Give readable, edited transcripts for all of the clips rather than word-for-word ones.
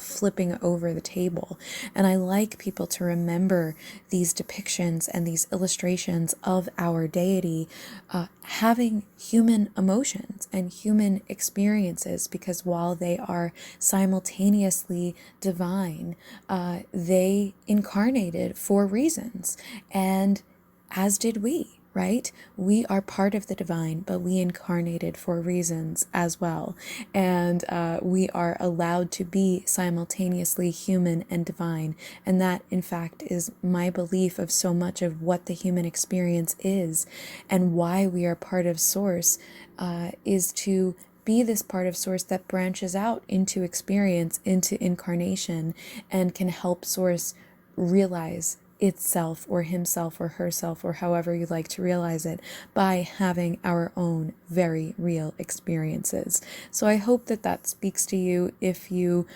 flipping over the table. And I like people to remember these depictions and these illustrations of our deity having human emotions and human experiences, because while they are simultaneously divine, they incarnated for reasons, and as did we. Right? We are part of the divine, but we incarnated for reasons as well. And we are allowed to be simultaneously human and divine. And that, in fact, is my belief of so much of what the human experience is, and why we are part of Source, is to be this part of Source that branches out into experience, into incarnation, and can help Source realize itself or himself or herself, or however you like to realize it, by having our own very real experiences. So I hope that that speaks to you if you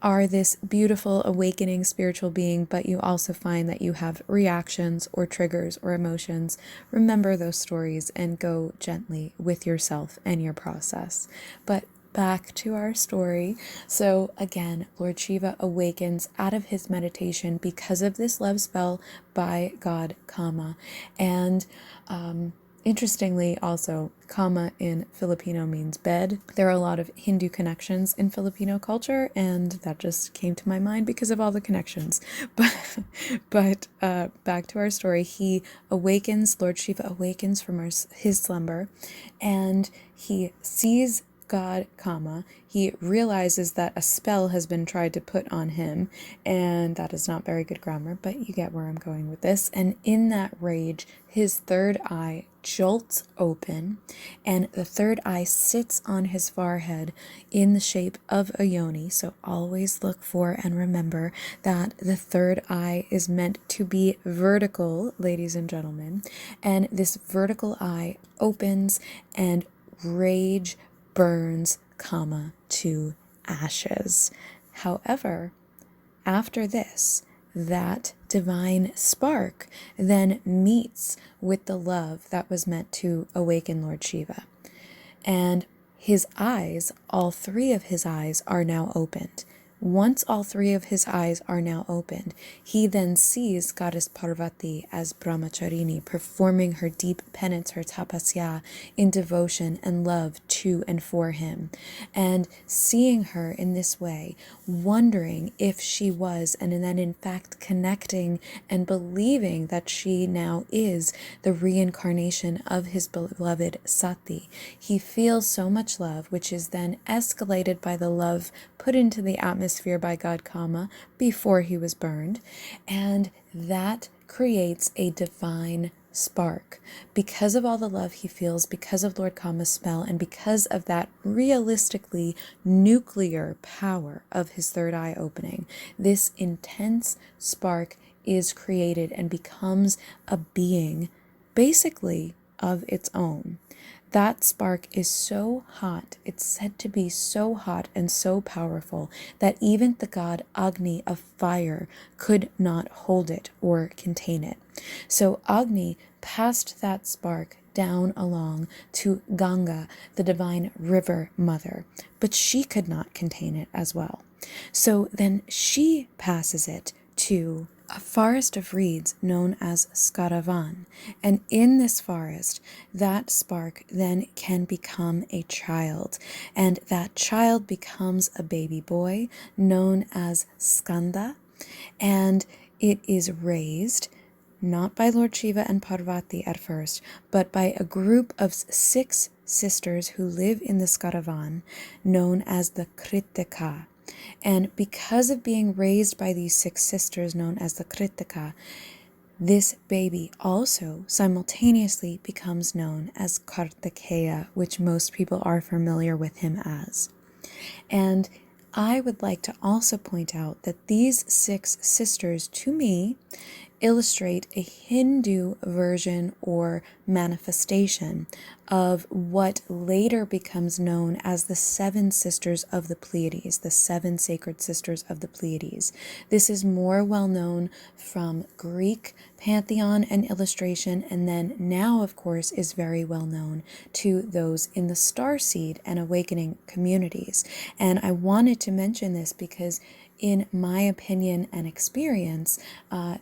are this beautiful awakening spiritual being, but you also find that you have reactions or triggers or emotions. Remember those stories and go gently with yourself and your process. But back to our story. So again, Lord Shiva awakens out of his meditation because of this love spell by god Kama. And interestingly, also, Kama in Filipino means bed. There are a lot of Hindu connections in Filipino culture, and that just came to my mind because of all the connections. But back to our story. He awakens, Lord Shiva awakens from his slumber, and he sees god Kama. He realizes that a spell has been tried to put on him, and that is not very good grammar, but you get where I'm going with this. And in that rage, his third eye jolts open, and the third eye sits on his forehead in the shape of a yoni. So always look for and remember that the third eye is meant to be vertical, ladies and gentlemen, and this vertical eye opens, and rage burns Kama to ashes. However, after this, that divine spark then meets with the love that was meant to awaken Lord Shiva. And his eyes, all three of his eyes, are now opened. Once all three of his eyes are now opened, he then sees goddess Parvati as Brahmacharini performing her deep penance, her tapasya, in devotion and love to and for him. And seeing her in this way, wondering if she was, and then in fact connecting and believing that she now is the reincarnation of his beloved Sati, he feels so much love, which is then escalated by the love put into the atmosphere by god Kama before he was burned, and that creates a divine spark. Because of all the love he feels, because of Lord Kama's spell, and because of that realistically nuclear power of his third eye opening, this intense spark is created and becomes a being basically of its own. That spark is so hot, it's said to be so hot and so powerful that even the god Agni of fire could not hold it or contain it. So Agni passed that spark down along to Ganga, the divine river mother, but she could not contain it as well. So then she passes it to a forest of reeds known as Skandamata, and in this forest, that spark then can become a child, and that child becomes a baby boy known as Skanda, and it is raised not by Lord Shiva and Parvati at first, but by a group of 6 sisters who live in the Skandamata, known as the 𝇳𝓹𝓋📶. And because of being raised by these 6 sisters known as the 𝇳𝓹𝓋📶, this baby also simultaneously becomes known as Kartikeya, which most people are familiar with him as. And I would like to also point out that these 6 sisters, to me, illustrate a Hindu version or manifestation of what later becomes known as the 7 sisters of the Pleiades, the 7 sacred sisters of the Pleiades. This is more well known from Greek pantheon and illustration, and then now, of course, is very well known to those in the starseed and awakening communities. And I wanted to mention this because in my opinion and experience,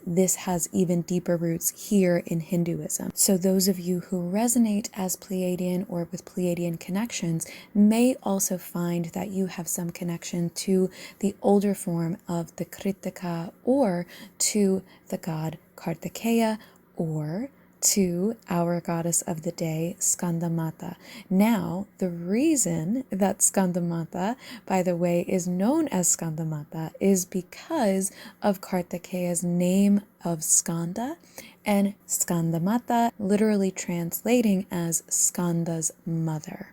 this has even deeper roots here in Hinduism. So those of you who resonate as Pleiadian or with Pleiadian connections may also find that you have some connection to the older form of the 𝑓 or to the god 𝑘𝑎𝓧 or to our goddess of the day, Skandamata. Now, the reason that Skandamata, by the way, is known as Skandamata is because of Kartikeya's name of Skanda and Skandamata, literally translating as Skanda's mother.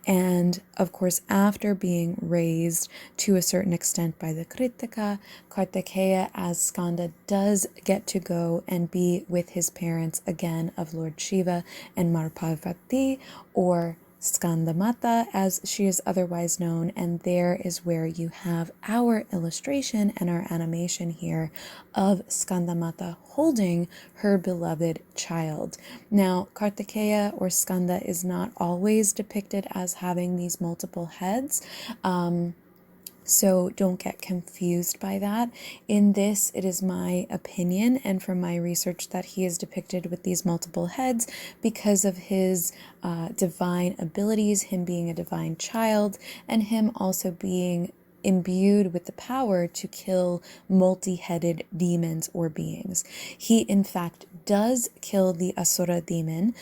And of course, after being raised to a certain extent by the 𝑓, Kartikeya as Skanda does get to go and be with his parents again of Lord Shiva and Parvati, or Skandamata as she is otherwise known, and there is where you have our illustration and our animation here of Skandamata holding her beloved child. Now, Kartikeya or Skanda is not always depicted as having these multiple heads. So don't get confused by that. In this, it is my opinion and from my research that he is depicted with these multiple heads because of his divine abilities, him being a divine child, and him also being imbued with the power to kill multi-headed demons or beings. He, in fact, does kill the Asura demon.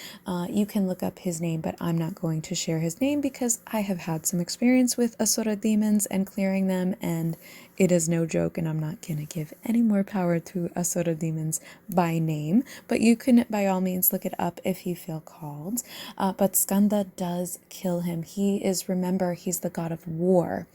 You can look up his name, but I'm not going to share his name because I have had some experience with Asura demons and clearing them, and it is no joke, and I'm not going to give any more power to Asura demons by name, but you can by all means look it up if you feel called. But Skanda does kill him. He is, remember, he's the god of war,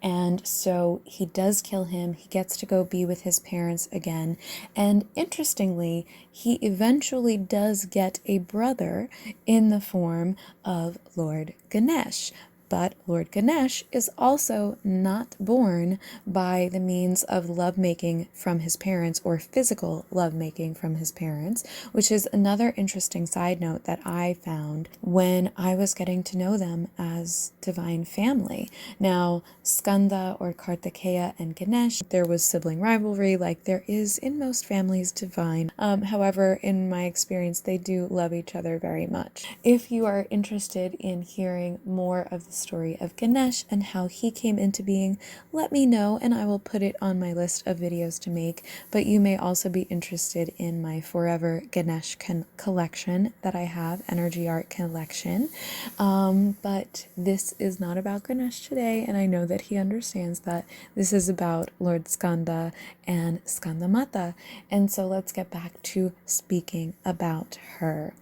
and so he does kill him. He gets to go be with his parents again, and interestingly, he eventually does get a brother in the form of Lord Ganesh. But Lord Ganesh is also not born by the means of lovemaking from his parents or physical lovemaking from his parents, which is another interesting side note that I found when I was getting to know them as divine family. Now, Skanda or Kartikeya and Ganesh, there was sibling rivalry like there is in most families divine. However, in my experience, they do love each other very much. If you are interested in hearing more of the story of Ganesh and how he came into being, let me know and I will put it on my list of videos to make. But you may also be interested in my Forever Ganesh collection that I have, Energy Art collection. But this is not about Ganesh today, and I know that he understands that. This is about Lord Skanda and Skandamata. And so let's get back to speaking about her.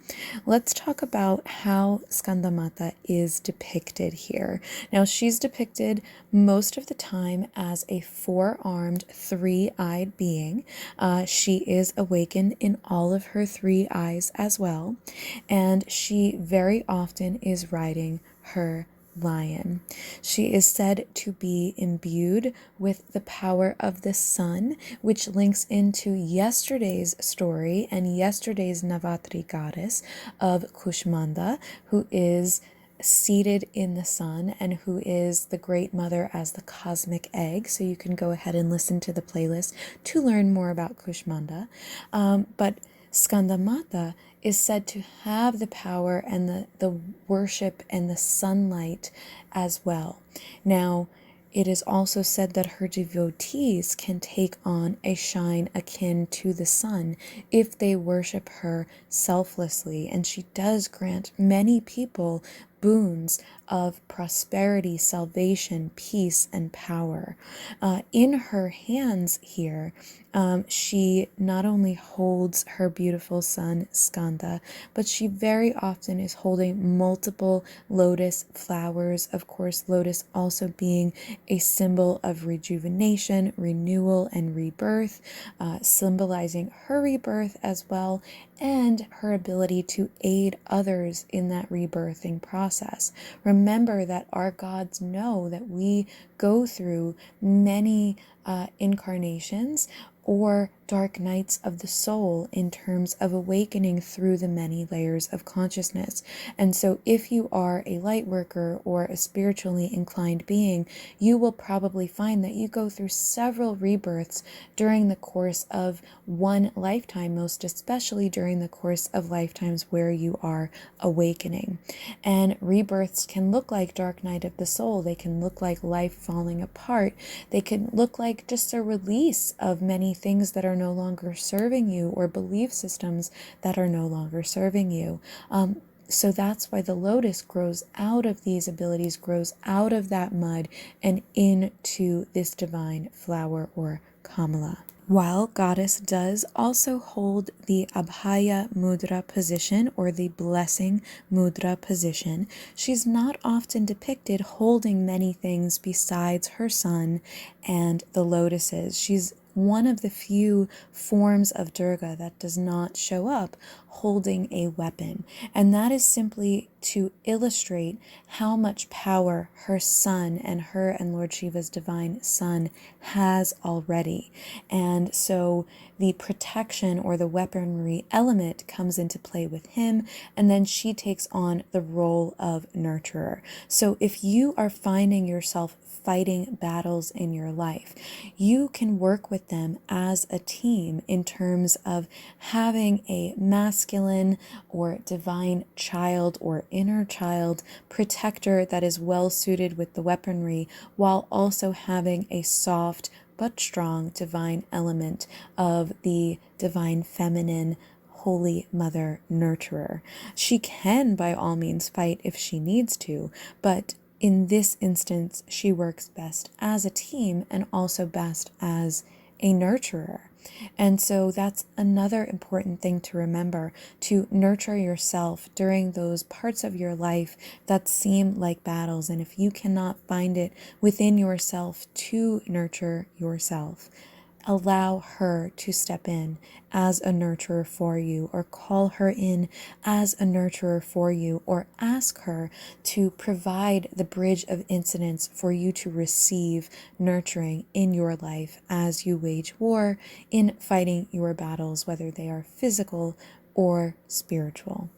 Let's talk about how Skandamata is depicted here. Now, she's depicted most of the time as a four-armed, three-eyed being. She is awakened in all of her three eyes as well, and she very often is riding her lion. She is said to be imbued with the power of the sun, which links into yesterday's story and yesterday's Navratri goddess of Kushmanda, who is seated in the sun and who is the great mother as the cosmic egg. So you can go ahead and listen to the playlist to learn more about Kushmanda. But Skandamata is said to have the power and the worship and the sunlight as well. Now, it is also said that her devotees can take on a shine akin to the sun if they worship her selflessly, and she does grant many people boons of prosperity, salvation, peace, and power. In her hands here, she not only holds her beautiful son, Skanda, but she very often is holding multiple lotus flowers. Of course, lotus also being a symbol of rejuvenation, renewal, and rebirth, symbolizing her rebirth as well, and her ability to aid others in that rebirthing process. Remember that our gods know that we go through many incarnations or dark nights of the soul in terms of awakening through the many layers of consciousness. And so if you are a light worker or a spiritually inclined being, you will probably find that you go through several rebirths during the course of one lifetime, most especially during the course of lifetimes where you are awakening. And rebirths can look like dark night of the soul. They can look like life falling apart. They can look like just a release of many things that are no longer serving you, or belief systems that are no longer serving you. So that's why the lotus grows out of these abilities, grows out of that mud and into this divine flower or Kamala. While Goddess does also hold the Abhaya Mudra position, or the blessing mudra position, she's not often depicted holding many things besides her sun and the lotuses. She's one of the few forms of Durga that does not show up holding a weapon. And that is simply to illustrate how much power her son and her and Lord Shiva's divine son has already. And so the protection or the weaponry element comes into play with him, and then she takes on the role of nurturer. So if you are finding yourself fighting battles in your life, you can work with them as a team in terms of having a masculine or divine child or inner child protector that is well suited with the weaponry, while also having a soft but strong divine element of the divine feminine Holy Mother nurturer. She can by all means fight if she needs to, but in this instance, she works best as a team and also best as a nurturer. And so that's another important thing to remember, to nurture yourself during those parts of your life that seem like battles. And if you cannot find it within yourself to nurture yourself, allow her to step in as a nurturer for you, or call her in as a nurturer for you, or ask her to provide the bridge of incidents for you to receive nurturing in your life as you wage war in fighting your battles, whether they are physical or spiritual.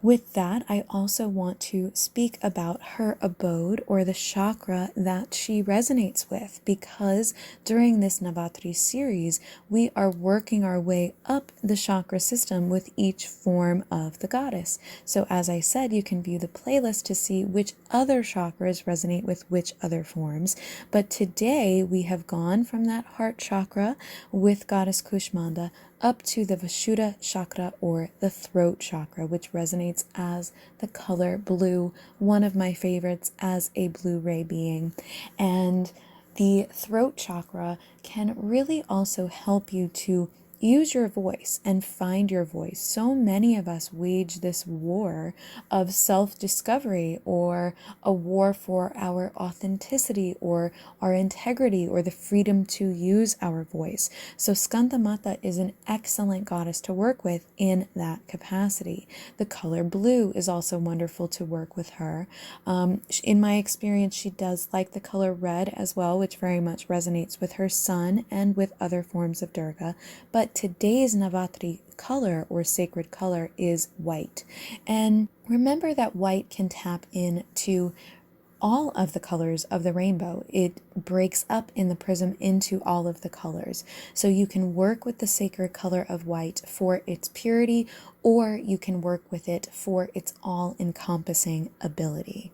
With that, I also want to speak about her abode, or the chakra that she resonates with, because during this Navratri series, we are working our way up the chakra system with each form of the goddess. So as I said, you can view the playlist to see which other chakras resonate with which other forms. But today we have gone from that heart chakra with Goddess Kushmanda up to the Vishuddha chakra, or the throat chakra, which resonates as the color blue, one of my favorites as a blue-ray being. And the throat chakra can really also help you to use your voice and find your voice. So many of us wage this war of self-discovery, or a war for our authenticity or our integrity or the freedom to use our voice. So Skandamata is an excellent goddess to work with in that capacity. The color blue is also wonderful to work with her. In my experience, she does like the color red as well, which very much resonates with her son and with other forms of Durga. But today's Navratri color, or sacred color, is white. And remember that white can tap into all of the colors of the rainbow. It breaks up in the prism into all of the colors. So you can work with the sacred color of white for its purity, or you can work with it for its all-encompassing ability.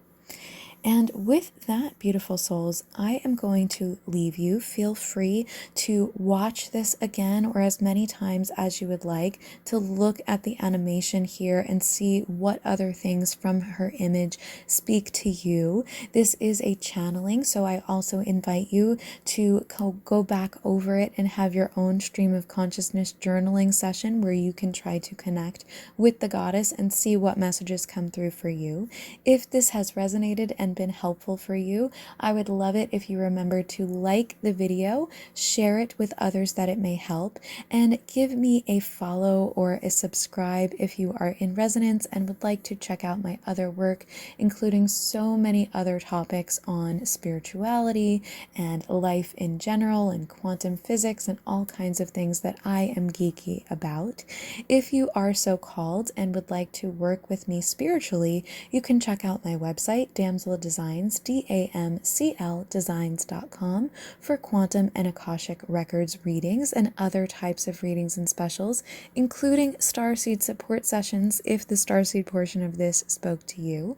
And with that, beautiful souls, I am going to leave you. Feel free to watch this again, or as many times as you would like, to look at the animation here and see what other things from her image speak to you. This is a channeling, so I also invite you to go back over it and have your own stream of consciousness journaling session where you can try to connect with the goddess and see what messages come through for you. If this has resonated and and been helpful for you, I would love it if you remember to like the video, share it with others that it may help, and give me a follow or a subscribe if you are in resonance and would like to check out my other work, including so many other topics on spirituality and life in general and quantum physics and all kinds of things that I am geeky about. If you are so called and would like to work with me spiritually, you can check out my website, Damcl Designs, DAMCL Designs.com, for quantum and Akashic records readings and other types of readings and specials, including starseed support sessions if the starseed portion of this spoke to you.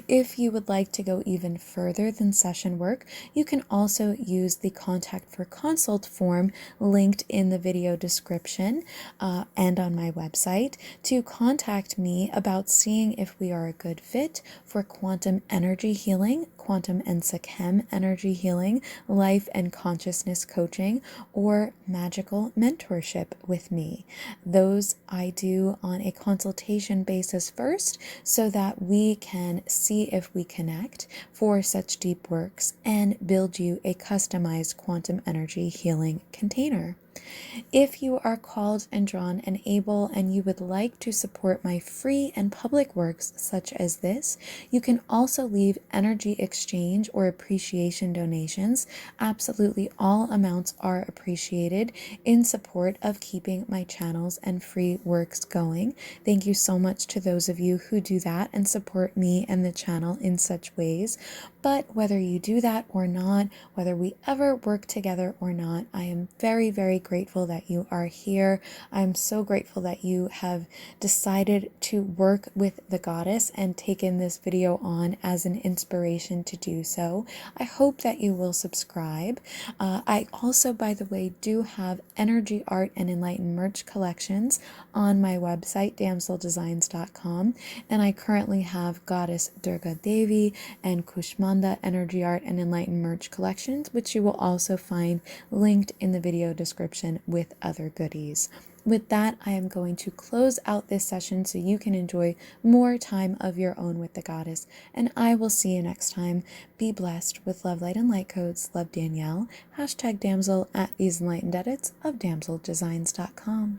If you would like to go even further than session work, you can also use the contact for consult form linked in the video description and on my website to contact me about seeing if we are a good fit for quantum energy healing, quantum and 𝑓 energy healing, life and consciousness coaching, or magical mentorship with me. Those I do on a consultation basis first so that we can see if we connect for such deep works and build you a customized quantum energy healing container. If you are called and drawn and able and you would like to support my free and public works such as this, you can also leave energy exchange or appreciation donations. Absolutely all amounts are appreciated in support of keeping my channels and free works going. Thank you so much to those of you who do that and support me and the channel in such ways. But whether you do that or not, whether we ever work together or not, I am very, very grateful that you are here. I'm so grateful that you have decided to work with the goddess and taken this video on as an inspiration to do so. I hope that you will subscribe. I also, by the way, do have energy art and enlightened merch collections on my website, damcldesigns.com, and I currently have goddess Durga Devi and Kushmanda energy art and enlightened merch collections, which you will also find linked in the video description with other goodies. With that, I am going to close out this session so you can enjoy more time of your own with the goddess, and I will see you next time. Be blessed with love, light, and light codes. Love, Danielle. #Damcl at these enlightened edits of damcldesigns.com.